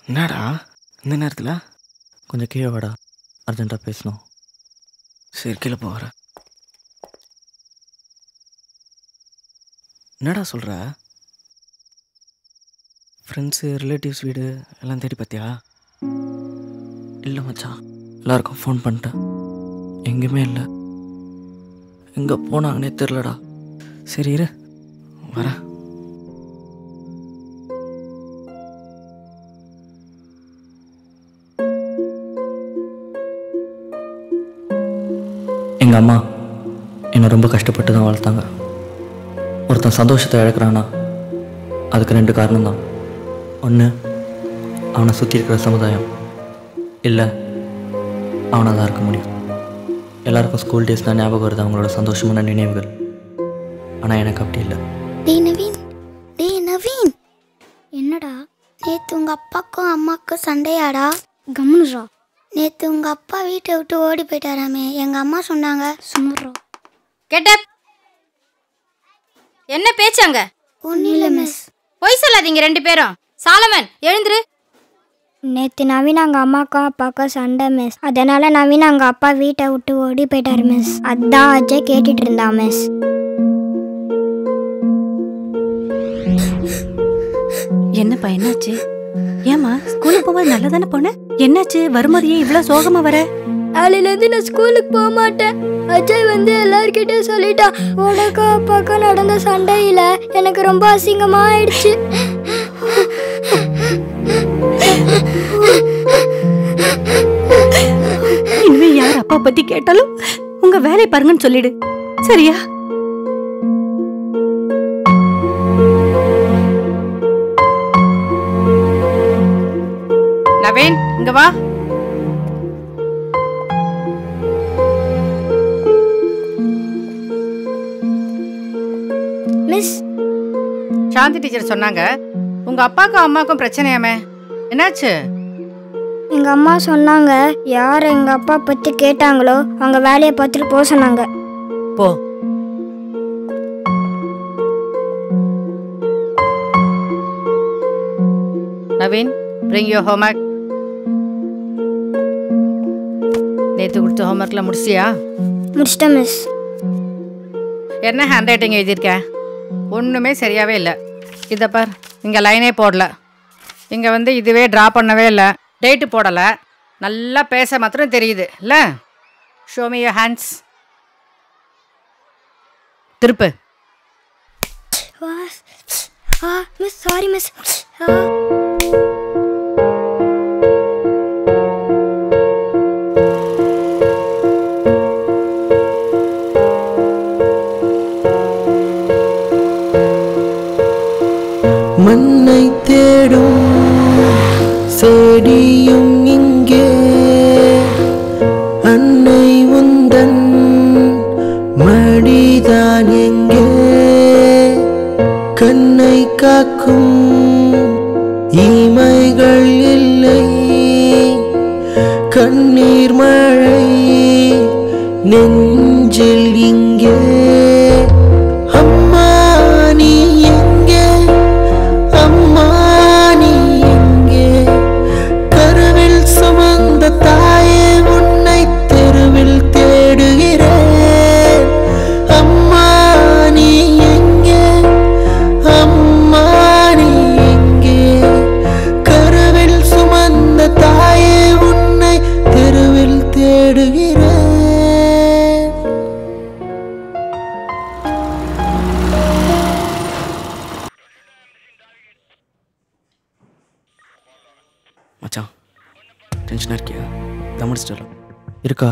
என்னடா இந்த நேரத்தில்? கொஞ்சம் கீழே வாடா, அர்ஜென்ட்டாக பேசணும். சரி கீழே போகிற. என்னடா சொல்கிற? ஃப்ரெண்ட்ஸு ரிலேட்டிவ்ஸ் வீடு எல்லாம் தேடி பார்த்தியா? இல்லை மச்சான், எல்லாருக்கும் ஃபோன் பண்ணிட்டேன், எங்கேயுமே இல்லை. எங்கே போனாங்கன்னே தெரிலடா. சரி இரு வரேன். எங்கள் அம்மா என்னை ரொம்ப கஷ்டப்பட்டு தான் வளர்த்தாங்க. ஒருத்தன் சந்தோஷத்தை இழக்கிறான்னா அதுக்கு 2 காரணம் தான். ஒன்று, அவனை சுற்றி இருக்கிற சமுதாயம், இல்லை அவனாக தான் இருக்க முடியும். எல்லாருக்கும் ஸ்கூல் டேஸ் தான் ஞாபகம் வருது, அவங்களோட சந்தோஷமான நினைவுகள். ஆனால் எனக்கு அப்படி இல்லை. டேய் நவீன், என்னடா நேற்று உங்கள் அப்பாக்கும் அம்மாவுக்கும் சண்டையாடா? கம்னுரா, நேற்று உங்கள் அப்பா வீட்டை விட்டு ஓடி போயிட்டாராமே, எங்கள் அம்மா சொன்னாங்க. சும்மா கெட்டப். என்ன பேச்சாங்க? ஒன்றும் இல்லை மிஸ். பொய் சொல்லாதீங்க 2 பேரும். சாலமன் எழுந்துரு. நேற்று நவீன் அங்கே அம்மாக்கும் அப்பாவுக்கும் சண்டை மிஸ். அதனால் நவீன் அங்கே அப்பா வீட்டை விட்டு ஓடி போயிட்டார் மிஸ். அதான் அஜய் கேட்டுட்டு இருந்தான் மிஸ். என்னப்பா என்னாச்சு? ஏமா ஸ்கூலுக்கு போகும்போது நல்லா தானே போன? என்னாச்சு வரும்போது ஏன் இவ்வளோ சோகமா வர? நாளையிலேருந்து நான் ஸ்கூலுக்கு போக மாட்டேன். அஜய் வந்து எல்லார்கிட்டையும் சொல்லிட்டான். உனக்கும் அப்பாக்கும் நடந்த சண்டையில் எனக்கு ரொம்ப அசிங்கமாக ஆயிடுச்சு. இனிமே யார் அப்பா பத்தி கேட்டாலும் உங்க வேலையை பாருங்கன்னு சொல்லிடு, சரியா? நவீன் இங்க வா. மிஸ், சாந்தி டீச்சர் சொன்னாங்க உங்க அப்பாக்கும் அம்மாக்கும் பிரச்சனையாமே, என்னாச்சு? எங்கள் அம்மா சொன்னாங்க யார் எங்கள் அப்பா பற்றி கேட்டாங்களோ அவங்க வேலையை பார்த்துட்டு போக சொன்னாங்க. போ. Naveen, bring your homework. நேற்று கொடுத்த ஹோம்ஒர்க்லாம் முடிச்சியா? முடிச்சிட்டேன் மிஸ். என்ன ஹேண்ட் ரைட்டிங் எழுதியிருக்க? ஒன்றுமே சரியாகவே இல்லை. இதை பார், இங்கே லைனே போடல, இங்கே வந்து இதுவே ட்ரா பண்ணவே இல்லை, டேட்டு போடலை, நல்லா பேச மாத்திரம் தெரியுது இல்லை? Show me your hands. திருப்பு. Miss sorry miss. மண்ணை தேடும் செடியும் இங்கே, அன்னை உந்தன் மடிதான் எங்கே, கண்ணை காக்கும் இமைகள் இல்லை, கண்ணீர் மழை நெஞ்சில் இங்கே. அம்மா நீ எங்கே, அம்மா நீ எங்கே, கருவில் சுமந்த தாயே உன்னை தெருவில் தேடுகிறேன். அம்மா நீ எங்கே, அம்மா நீ எங்கே, கருவில் சுமந்த தாயே உன்னை தெருவில் தேடுகிறேன். மச்சான் டென்ஷனாக இருக்கியா? கவனிச்சிட்டு இருக்கா?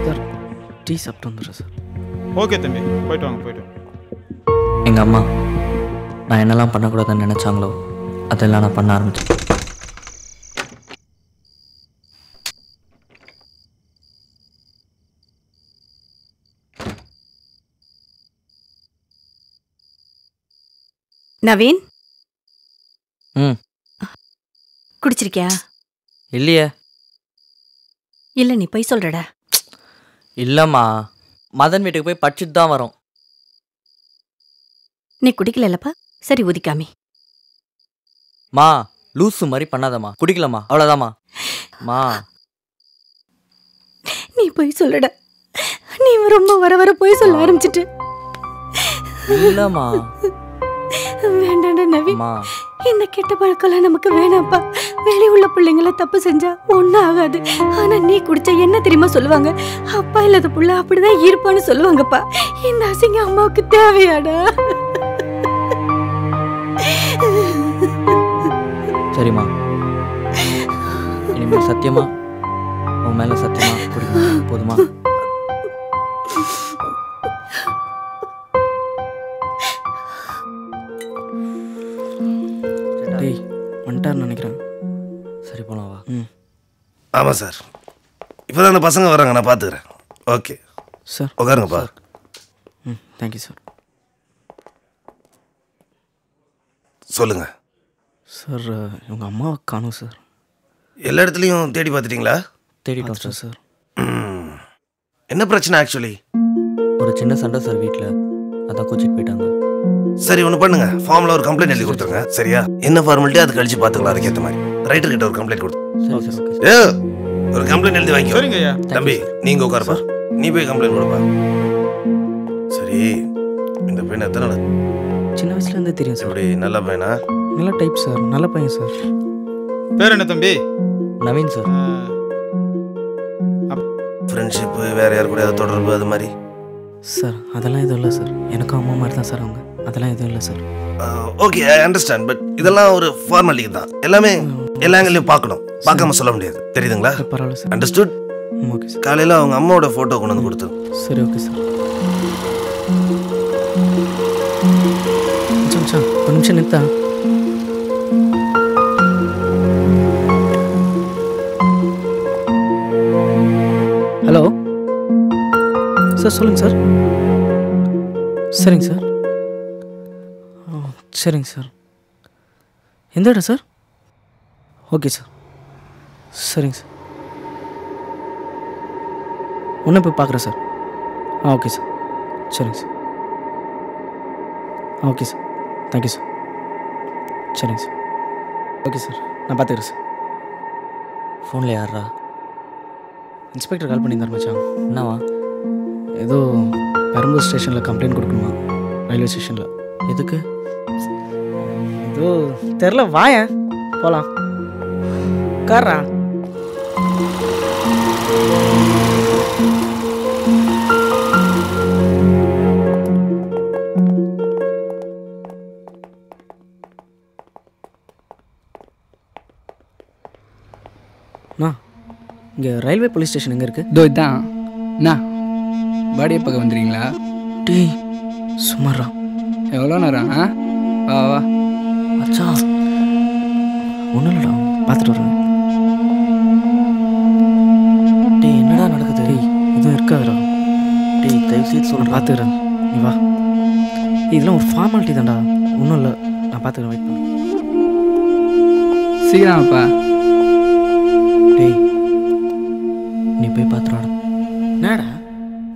சார் டீ சாப்பிட்டு வந்துடுறேன் சார். ஓகே தம்பி, போயிட்டு வாங்க போயிட்டு. எங்கள் அம்மா நான் என்னெல்லாம் பண்ணக்கூடாதுன்னு நினச்சாங்களோ அதெல்லாம் நான் பண்ண ஆரம்பித்தேன். நவீன், குடிச்சிருக்கியா? இல்லையே. இல்லை நீ போய் சொல்றடா. இல்லைம்மா, மதன் வீட்டுக்கு போய் படிச்சுட்டு தான் வரோம். நீ குடிக்கலப்பா, சரி ஊதிக்காமி. மா லூசு மாதிரி பண்ணாதம்மா, குடிக்கலாமா, அவ்வளோதாம்மா. மா நீ போய் சொல்லுடா. நீ ரொம்ப வர வர போய் சொல்ல ஆரம்பிச்சிட்டு. இல்லம்மா. வேண்டாண்டா நவீன், மா இந்த கெட்ட பழக்கம்லாம் நமக்கு வேணாப்பா. வெளியே உள்ள பிள்ளைங்கள தப்பு செஞ்சா ஒன்றும் ஆகாது. ஆனா நீ குடிச்சா என்ன தெரியுமா சொல்லுவாங்க? அப்பா இல்லாத புள்ள அப்படிதான் இருப்பான்னு சொல்லுவாங்கப்பா. இந்த அசிங்கம் அம்மாவுக்கு தேவையாடா? சரிம்மா, இனிமேல் சத்தியமா உன் மேல சத்தியமா குடிக்கணும், போதுமா? டேய் வந்துட்டார்னு நினைக்கிறேன். சரி போலாம் வா. ஆமாம் சார், இப்போ தான் அந்த பசங்க வராங்க, நான் பார்த்துக்கிறேன். ஓகே சார் உட்காருங்கப்பா. Thank you sir. சொல்லுங்கள் சார் இவங்க அம்மாவை காணும் சார். எல்லா இடத்துலையும் தேடி பார்த்துட்டிங்களா? தேடிட்டோம் சார். என்ன பிரச்சனை ஆக்சுவலி? ஒரு சின்ன சண்டை சார் வீட்டில், அதான் கோச்சிட்டு போயிட்டாங்க. சரி ஒன்று பண்ணுங்க, ஃபார்மில் ஒரு கம்ப்ளைண்ட் எழுதி கொடுத்துருங்க. சரியா? என்ன ஃபார்மாலிட்டி அது கழிச்சு பார்த்துக்கலாம். அதுக்கேற்ற மாதிரி ரைட்டர் கிட்ட ஒரு கம்ப்ளைண்ட் கொடுத்து. சரி சார். ஓகே ஒரு கம்ப்ளைண்ட் எழுதி வாங்கிக்கோ. சரிங்க ஐயா. தம்பி நீங்கள் உட்காருப்பா, நீ போய் கம்ப்ளைண்ட் கொடுப்பா. சரி, இந்த பையன் எத்தனை நாள்? சின்ன வயசுலேருந்தே தெரியும் சார். எப்படி நல்ல பையனா? நல்ல டைப் சார், நல்ல பையன் சார். பேர் என்ன தம்பி? நவீன் சார். ஃப்ரெண்ட்ஷிப்பு வேறு யார் கூட ஏதாவது தொடர்பு அது மாதிரி? சார் அதெல்லாம் எதுவும் இல்லை சார், எனக்கும் அம்மா மாதிரி தான் சார் அவங்க. அதெல்லாம் எதுவும் இல்லை sir. Okay I understand, but இதெல்லாம் ஒரு ஃபார்மாலிட்டி தான். எல்லாமே எல்லா ஆங்கிலையும் பார்க்கணும், பார்க்காம சொல்ல முடியாது. தெரியுதுங்களா? பரவாயில்ல சார். அண்டர்ஸ்டுட். Okay sir. காலையில் அவங்க அம்மாவோட ஃபோட்டோ கொண்டு வந்து கொடுத்து. சரி ஓகே சார். ஒரு நிமிஷம் நிறுத்தா. ஹலோ சார், சொல்லுங்கள் சார். சரிங்க சார். சரிங்க சார். எந்த இடம் சார்? Okay sir. சரிங்க சார். ஒன்றும் போய் பார்க்குறேன் சார். Okay sir. சரிங்க sir. Okay sir. Thank you sir. சரிங்க சார். ஓகே சார், நான் பார்த்துக்கிறேன் சார். ஃபோனில் யாரா? இன்ஸ்பெக்டர் கால் பண்ணியிருந்தார் மச்சான். என்னவா? ஏதோ பெரம்பூர் ஸ்டேஷனில் கம்ப்ளைண்ட் கொடுக்கணுமா, ரயில்வே ஸ்டேஷனில். எதுக்கு? ஏதோ தெரில, வாயேன் போகலாம். காரா அண்ணா, இங்கே ரயில்வே போலீஸ் ஸ்டேஷன் எங்கே இருக்குது? இதோ இதான். அண்ணா பாடியை பக்கம் வந்துடுறீங்களா? டேய் சுமாரா, எவ்வளோ நேரம்? வா வா. அச்சா ஒன்றும் இல்லைடா, பார்த்துட்டு வரேன். டேய் என்னடா நடக்குது? டேய் எதுவும் இருக்காதுடா. டேய் தயவு செய்து சொல்கிறேன், பார்த்துக்கிறேன். நீ வா. இதெல்லாம் ஒரு ஃபார்மாலிட்டி தான்டா, ஒன்றும் இல்லை, நான் பார்த்துக்கிறேன். வெயிட் பண்ணு. சீக்கிரமாப்பா. டேய் நீ போய் பார்த்துடாடா. என்னடா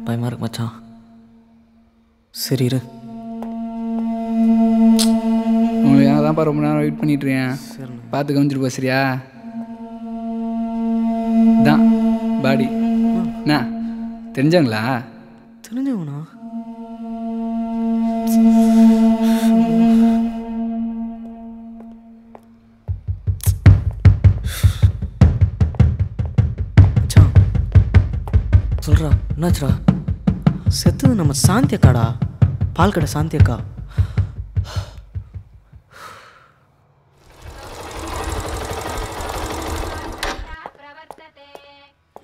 பயமாக இருக்கு மச்சான். சரி இரு. உங்களுக்கு தான் ரொம்ப நேரம் வெயிட் பண்ணிட்டுருக்கேன். பார்த்து கவனிச்சிட்டு போ. சரியா? தான் பாடி. அண்ணா தெரிஞ்சாங்களா? தெரிஞ்சவனா? சொல்கிறா, என்னாச்சுடா? செத்தது நம்ம சாந்தி அக்காடா, பால் கடை சாந்தி அக்கா.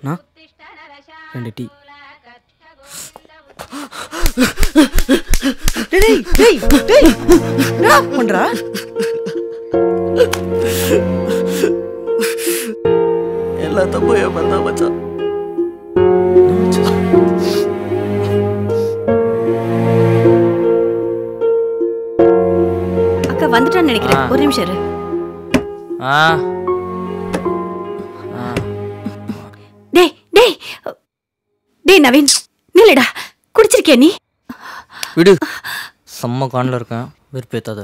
நான் 2 டீ. டேய் டேய் டேய் என்ன பண்றா? எல்லா தப்பும் என் மேல தான் மச்சான். அக்கா வந்துட்டான்னு நினைக்கிறேன். ஒரு நிமிஷம் இரு. டேய் டேய் டேய் நவீன், நில்லுடா. குடிச்சிருக்கியா நீ? விடு, செம்ம காண்டில் இருக்கேன், வெறுப்பேத்தாத.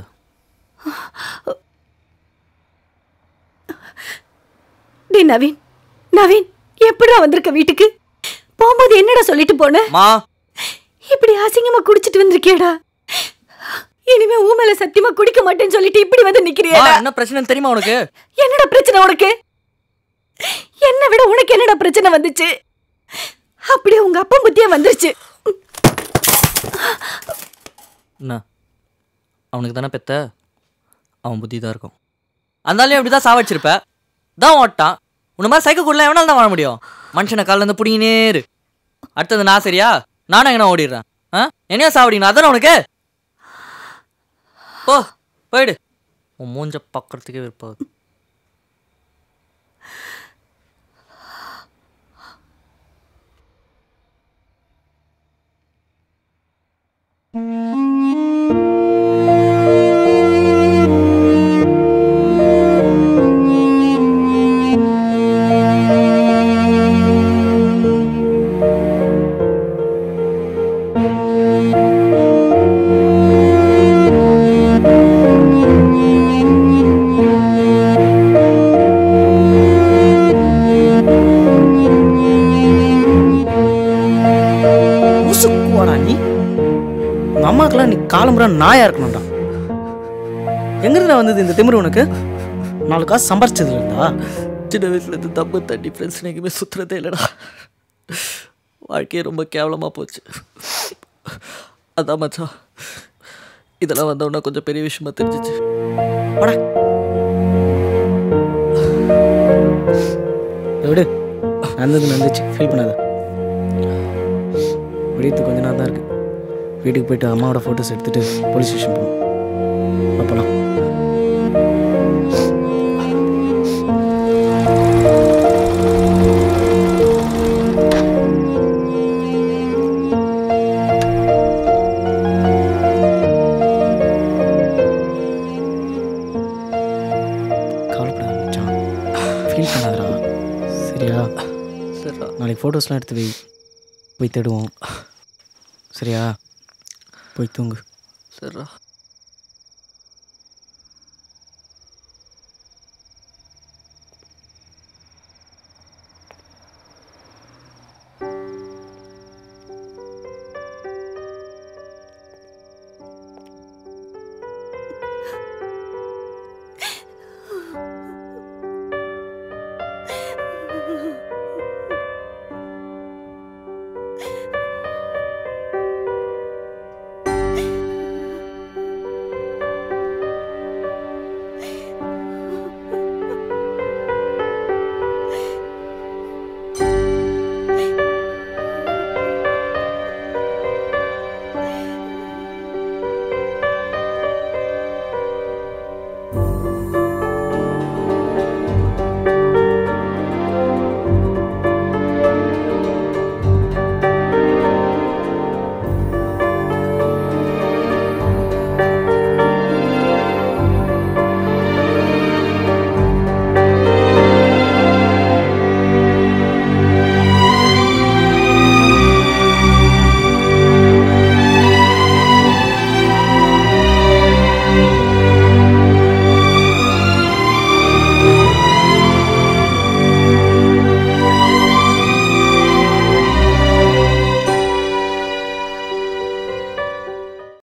டேய் நவீன், நவீன் எப்படிடா வந்திருக்க வீட்டுக்கு? போகும்போது என்னடா சொல்லிட்டு போன? மா இப்படி அசிங்கமா குடிச்சிட்டு வந்திருக்கியடா. இனிமே ஊ மேல சத்தியமா குடிக்க மாட்டேன்னு சொல்லிட்டு இப்படி வந்து நிக்கிறியடா. என்ன பிரச்சனை தெரியுமா உனக்கு? என்னடா பிரச்சனை உனக்கு? என்னை விட உனக்கு என்னடா பிரச்சனை வந்துச்சு? அப்படியே உங்க அப்பா புத்தியே வந்துருச்சு. என்ன அவனுக்கு தானே பெத்த, அவன் புத்தி தான் இருக்கும். அந்தாலே அப்படி தான் சாவச்சிருப்ப, தான் ஓட்டான். உன்ன மாதிரி சைக்கோ கூட எவனால தான் வாழ முடியும்? மனுஷனை காலில் இருந்து பிடிங்கினேரு. அடுத்தது நான் சரியா? நானும் எங்கன்னா ஓடிடுறேன். என்னையா சாவடிங்க அதானே உனக்கு? ஓ போயிடு, உன் மூஞ்ச பார்க்கறதுக்கே விருப்பாது. அம்மாக்கெல்லாம் நீ காலம்புறா நாயா இருக்கணும்டா. எங்கிருந்தா வந்தது இந்த திமிரு உனக்கு? 4 காசு சம்பாரிச்சதுல இருந்தா? சின்ன வயசுலேருந்து தப்பு தண்ணி ஃப்ரெண்ட்ஸ் எங்கேயுமே சுற்றுறதே இல்லைடா. வாழ்க்கையே ரொம்ப கேவலமாக போச்சு. அதான் மச்சான் இதெல்லாம் வந்தோன்னா கொஞ்சம் பெரிய விஷயமா தெரிஞ்சிச்சு. விடு, நடந்துச்சு, ஃபீல் பண்ணாத. விடியத்து கொஞ்ச நாள் தான் இருக்கு. வீட்டுக்கு போயிட்டு அம்மாவோட ஃபோட்டோஸ் எடுத்துட்டு போலீஸ் ஸ்டேஷன் போகணும். அப்பலாம் கவலைப்படாத மச்சான், ஃபீல் பண்ணாதடா. சரியா? சரிடா. நாளைக்கு ஃபோட்டோஸ்லாம் எடுத்து போய் தேடுவோம். சரியா? போய் தூங்கு. சரிடா.